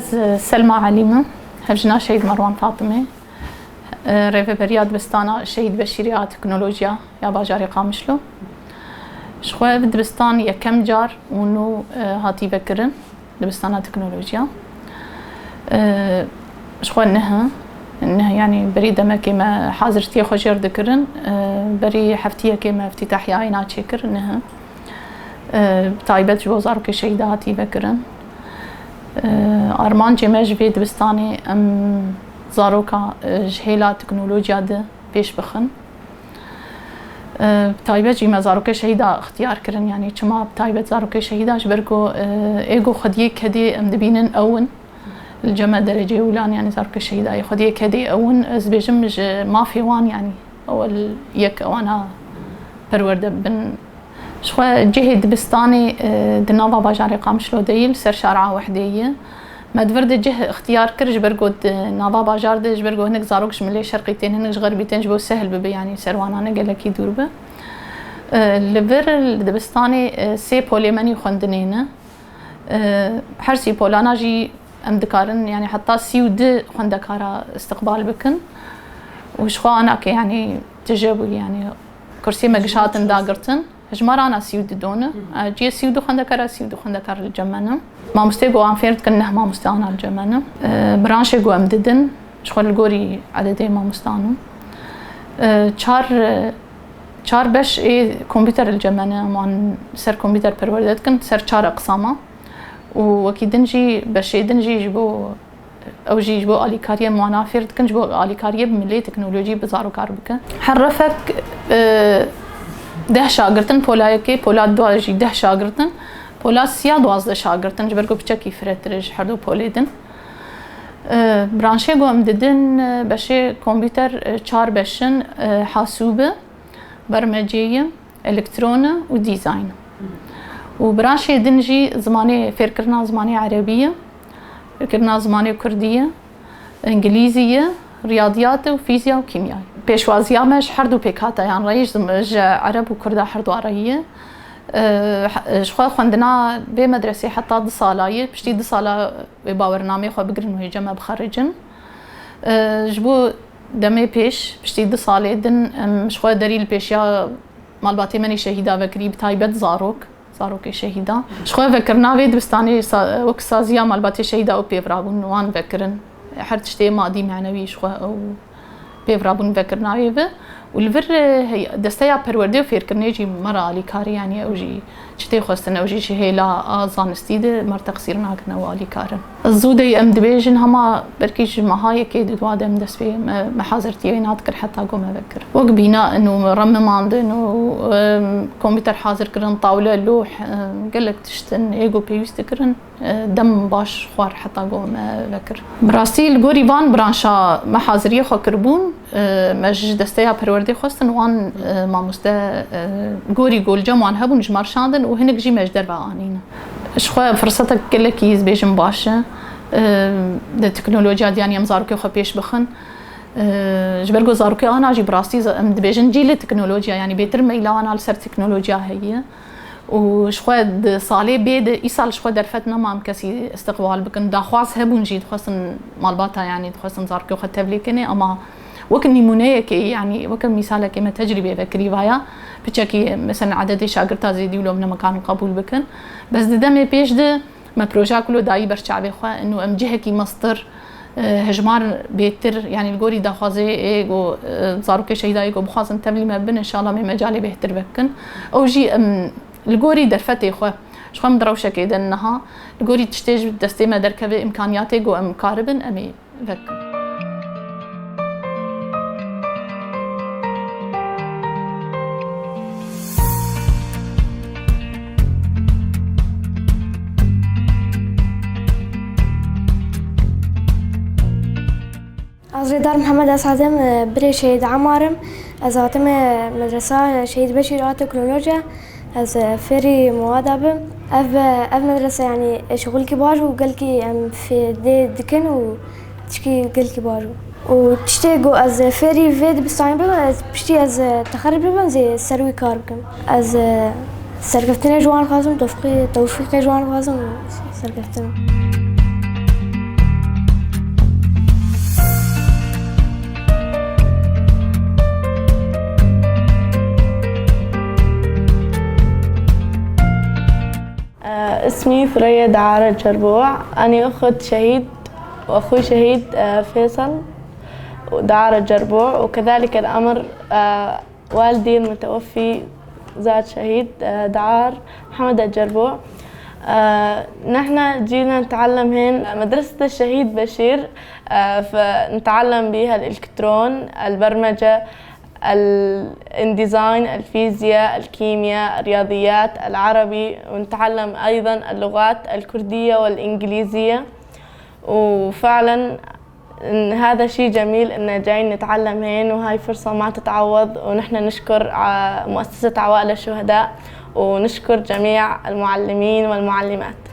از سلمى عليمة هفجنا شهيد مروان فاطمة ريفي برياد بستانا شهيد بشيريا تكنولوجيا يا باجاري قامشلو شخوة دبستان يكم جار ونو هاتي بكرن دبستانا تكنولوجيا شخوة انها يعني بري دما كيما حاضرتي خوشير ذكرن بري حفتيه كيما افتتاح عينات شكر انها تايبت جو زارك شهيداتي بكرن ارمان جماج في دبستاني ام زاروكا جهيلا تكنولوجيا ده بيش بخن تايبت جيما زاروكا شهيدا اختيار كرن يعني كما تايبت زاروكا شهيدا جبركو ايجو خديه كدي ام دبينن اون الجمع درجة أولان يعني زارك الشهيدة خديه كدي أون أزبيجمج ما في وان يعني أول يك وانا برورده بن شوي جهد بستاني دنابا باجاري قامشلو ديل سر شارعة وحدية ما دفرد جه اختيار كرج برقود نابا باجار دج برقو هنك زاروكش ملي شرقيتين هنك غربيتين جبو سهل ببي يعني سروانا قال لك يدور به لفر الدبستاني سي بوليماني خوندنينه حرسي بولانا جي ام دكارن يعني حتى سيود خوندكارا استقبال بكن وشخوا انا يعني تجاوب يعني كرسي مقشاتن داقرتن هجمار انا سيود دونه جي سيود خوندكارا سيود خوندكار الجمانه ما مستيقو عن فيرت كنه ما مستانا الجمانه برانشي قو امددن شخوا القوري عددي ما مستانو چار بش كمبيوتر الجمانه مان سر كمبيوتر پروردت كن سر 4 اقسامه وكي دنجي بشي دنجي جبو او جي جبو اليكاريه منافر كن جبو اليكاريه بملي تكنولوجي بزارو كاربكه حرفك ده شاگردن پولايكي پولاد دو جي ده شاگردن پولا سيا 12 شاگردن جبركو بچكي فرترج هردو پوليدن برانشي گو امددن بشي كمبيوتر 4 بشن حاسوبه برمجيه الكترونه وديزاين وبرانشي دنجي زماني فكرنا زماني عربية فكرنا زماني كردية انجليزية رياضيات وفيزياء وكيمياء بيشوازيا مش حردو بيكاتا يعني رئيس عرب وكردا حردو عربية شخوا خوندنا بمدرسة حتى 2 صالاية بشتي 2 صالا بباورنامي خوا بقرن وهي جمع بخرجن جبو دمي بيش بشتي 2 صالة دن شخوا دليل بيشيا مال باتي مني شهيدة بكري بتايبت زاروك شهيدا شخوا فكرنا بيد بستاني وك سازيا مال باتي شهيدا او بيفرابون وان فكرن حرتشتي ماضي معنوي شخوا او بيفرابون فكرنا بيه والفر هي دستيا پرورده فكرني جي مرا لي كاري يعني او جي چتي خوستن او جي هيلا ازان استيد مر تقصيرنا كنا والي كارن الزودي ام دبيجن هما بركيش مهاي كيد دوادم دسبي محاضرتي ناتكر حتى قوم افكر وقبينا انه رمم انه كمبيوتر حاضر كرن طاوله لوح قال لك تشتن ايجو بيوس تكرن دم باش خوار حتى قوم افكر براسيل غوريفان برانشا محاضريه خو كربون مج دستيا پرورده خوستن وان ما مستا غوري قول جمعان هبون جمار شاندن وهنك جي مجدر بقانينا شخوا فرصتك كلك يز بيجم باشا التكنولوجيا دياني مزاروكي خو بيش بخن جبرقو زاروكي انا جي براسي دبيجن جيل التكنولوجيا يعني بيتر ميلا انا لسر تكنولوجيا هي وشخوا صالي بيد ايصال شخوا درفتنا ما مكسي استقبال بكن داخواز هبون جي خاصن مالباتا يعني خاصن زاروكي خو تبليكني اما وكن نمونيه كي يعني وكن مثال كما تجربه بكري فايا بتشكي مثلا عدد شاگرتا زيدي ولو من مكان قبول بكن بس دمي بيش ده ما بروجا كله داي برشعبي خوا انه ام جهكي مصدر هجمار بيتر يعني الجوري داخازي ايغو زاروكي شهيدا ايغو بخازن تبلي ما بن ان شاء الله من مجالي بيتر بكن او جي الجوري درفتي خوا شخوا مدروشه كده انها الجوري تشتيج دستي ما دركبه امكانياتي جو ام كاربن امي بكن دار محمد أسعدم بري شهيد عمارم از هاتم مدرسة شهيد بشير تكنولوجيا از فيري موادب اف مدرسة يعني شغل كبار وقلكي في دي دكن وتشكي قل كبار وتشتيقو از فيري فيد بستعين بما از بشتي از تخرب بما زي سروي كار بكم از سرقفتني جوان خازم توفيقي جوان خازم سرقفتني اسمي ثريا دعارة جربوع. أنا أخت شهيد وأخوي شهيد فيصل دعارة جربوع، وكذلك الأمر والدي المتوفي زاد شهيد دعار محمد الجربوع. نحن جينا نتعلم هنا مدرسة الشهيد بشير، فنتعلم بها الإلكترون، البرمجة، الديزاين، الفيزياء، الكيمياء، الرياضيات، العربي، ونتعلم أيضا اللغات الكردية والإنجليزية. وفعلا هذا شيء جميل إن جايين نتعلم هين، وهاي فرصة ما تتعوض. ونحن نشكر مؤسسة عوائل الشهداء ونشكر جميع المعلمين والمعلمات.